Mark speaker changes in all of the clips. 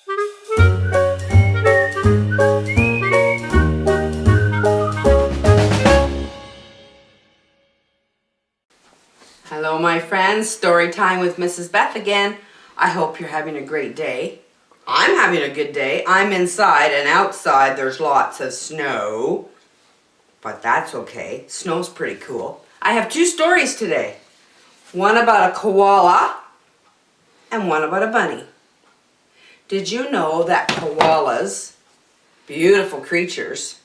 Speaker 1: Hello my friends, story time with Mrs. Beth again. I hope you're having a great day. I'm having a good day. I'm inside and outside there's lots of snow. But that's okay. Snow's pretty cool. I have two stories today. One about a koala and one about a bunny. Did you know that koalas, beautiful creatures,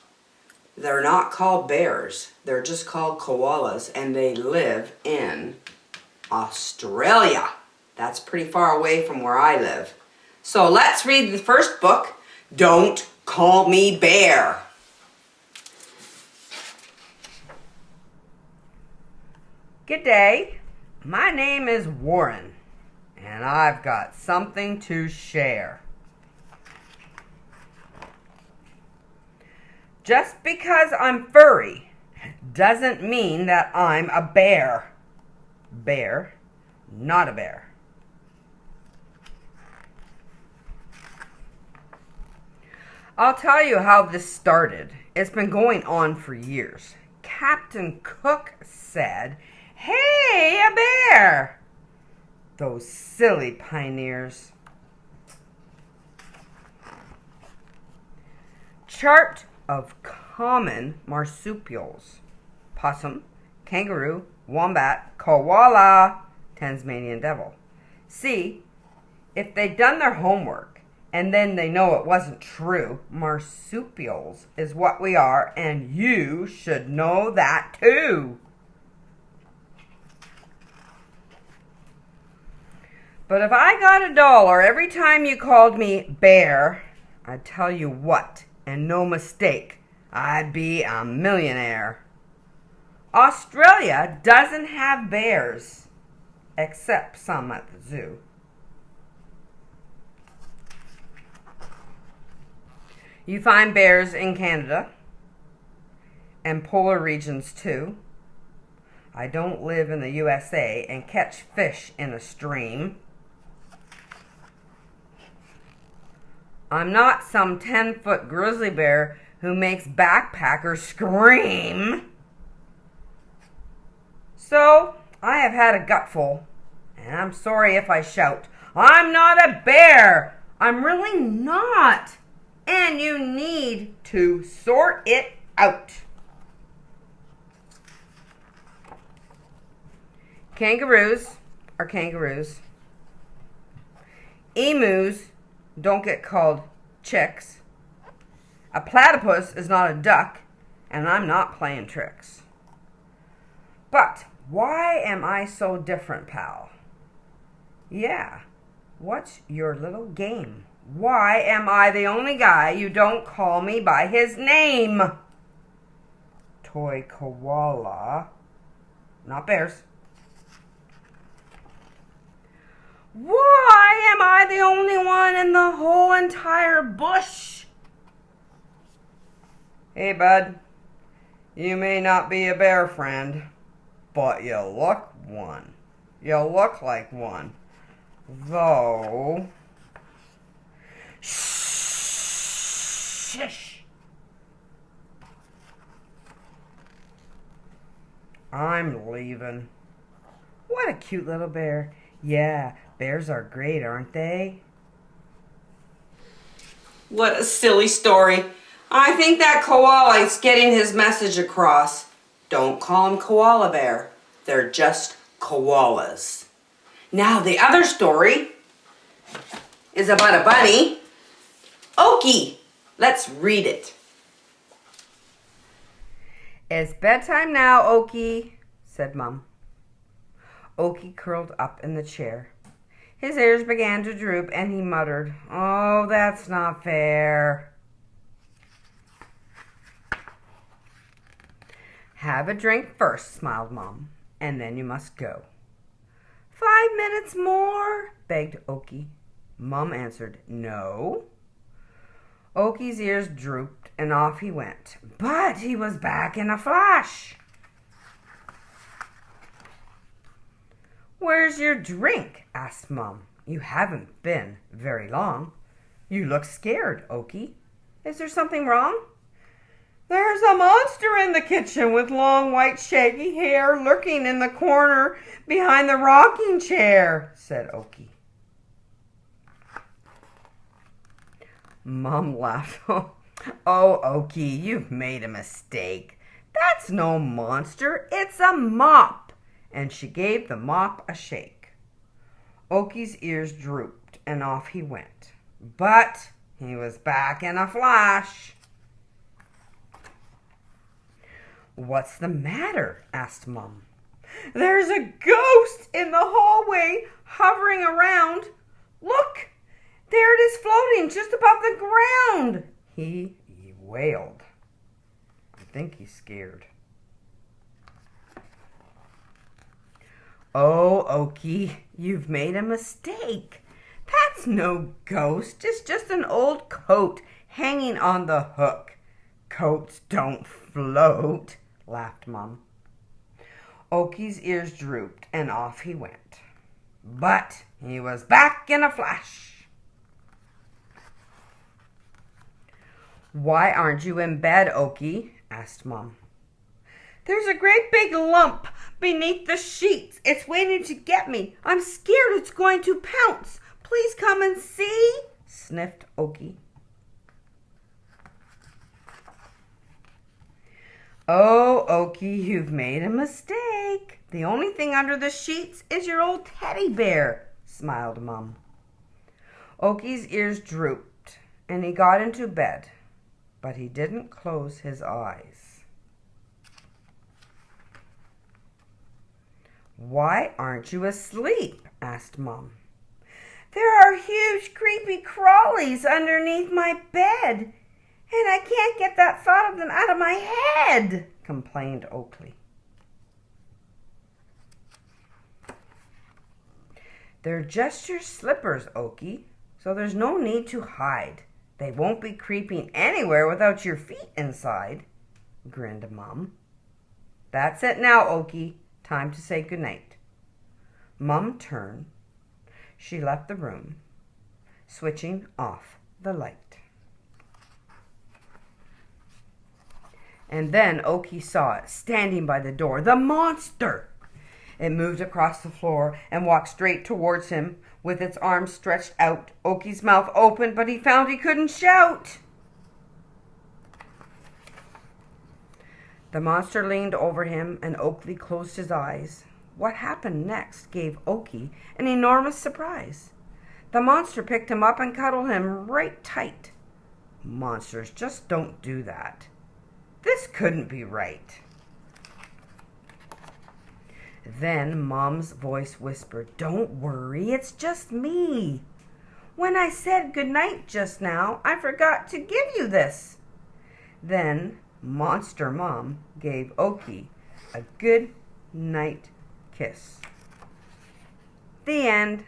Speaker 1: they're not called bears. They're just called koalas and they live in Australia. That's pretty far away from where I live. So let's read the first book, Don't Call Me Bear. Good day. My name is Warren and I've got something to share. Just because I'm furry doesn't mean that I'm a bear. Bear, not a bear. I'll tell you how this started. It's been going on for years. Captain Cook said, "Hey, a bear!" Those silly pioneers. Chart of common marsupials: possum, kangaroo, wombat, koala, Tasmanian devil. See, if they'd done their homework and then they know it wasn't true, marsupials is what we are, and you should know that too. But if I got $1 every time you called me bear, I'd tell you what, and no mistake, I'd be a millionaire. Australia doesn't have bears, except some at the zoo. You find bears in Canada and polar regions too. I don't live in the USA and catch fish in a stream. I'm not some 10-foot grizzly bear who makes backpackers scream. So, I have had a gutful, and I'm sorry if I shout. I'm not a bear! I'm really not! And you need to sort it out. Kangaroos are kangaroos. Emus don't get called chicks. A platypus is not a duck, and I'm not playing tricks. But why am I so different, pal? Yeah, what's your little game? Why am I the only guy you don't call me by his name? Toy koala, not bears. Why am I the only one in the whole entire bush? Hey, bud, you may not be a bear friend, but you look one. You look like one. Though... Shh! I'm leaving. What a cute little bear. Yeah, bears are great, aren't they? What a silly story. I think that koala is getting his message across. Don't call him koala bear. They're just koalas. Now the other story is about a bunny. Oakey. Let's read it. It's bedtime now, Oakey, said Mum. Oakey curled up in the chair. His ears began to droop and he muttered, "Oh, that's not fair." "Have a drink first," smiled Mom, "and then you must go." 5 minutes more, begged Oakey. Mum answered, "No." Oakey's ears drooped and off he went, but he was back in a flash. "Where's your drink?" asked Mum. "You haven't been very long." You look scared, Oakey. Is there something wrong? There's a monster in the kitchen with long white shaggy hair lurking in the corner behind the rocking chair, said Oakey. Mom laughed. Oh, Oakey, you've made a mistake. That's no monster, it's a mop. And she gave the mop a shake. Oakey's ears drooped and off he went. But he was back in a flash. What's the matter? Asked Mom. There's a ghost in the hallway hovering around. Look, there it is floating just above the ground. He wailed. I think he's scared. Oh, Oakey, you've made a mistake. That's no ghost. It's just an old coat hanging on the hook. Coats don't float, laughed Mom. Oakey's ears drooped and off he went. But he was back in a flash. Why aren't you in bed, Oakey? Asked Mom. There's a great big lump beneath the sheets. It's waiting to get me. I'm scared it's going to pounce. Please come and see, sniffed Oakey. Oh, Oakey, you've made a mistake. The only thing under the sheets is your old teddy bear, smiled Mom. Oakey's ears drooped, and he got into bed, but he didn't close his eyes. Why aren't you asleep? Asked Mom. There are huge creepy crawlies underneath my bed, and I can't get that thought of them out of my head, complained Oakey. They're just your slippers, Oakey, so there's no need to hide. They won't be creeping anywhere without your feet inside, grinned Mom. That's it now, Oakey. Time to say goodnight. Mom turned. She left the room, switching off the light. And then Oakey saw it, standing by the door. The monster! It moved across the floor and walked straight towards him with its arms stretched out. Oakey's mouth opened, but he found he couldn't shout. The monster leaned over him, and Oakey closed his eyes. What happened next gave Oakey an enormous surprise. The monster picked him up and cuddled him right tight. Monsters just don't do that. This couldn't be right. Then Mom's voice whispered, "Don't worry, it's just me. When I said goodnight just now, I forgot to give you this." Then Monster Mom gave Oakey a good night kiss. The end.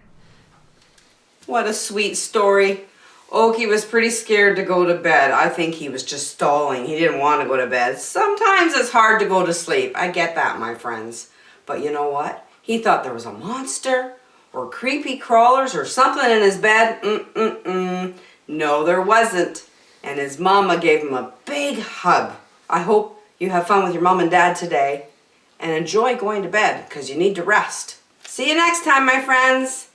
Speaker 1: What a sweet story. Oakey was pretty scared to go to bed. I think he was just stalling. He didn't want to go to bed. Sometimes it's hard to go to sleep. I get that, my friends. But you know what? He thought there was a monster or creepy crawlers or something in his bed. No, there wasn't. And his mama gave him a big hug. I hope you have fun with your mom and dad today and enjoy going to bed because you need to rest. See you next time, my friends.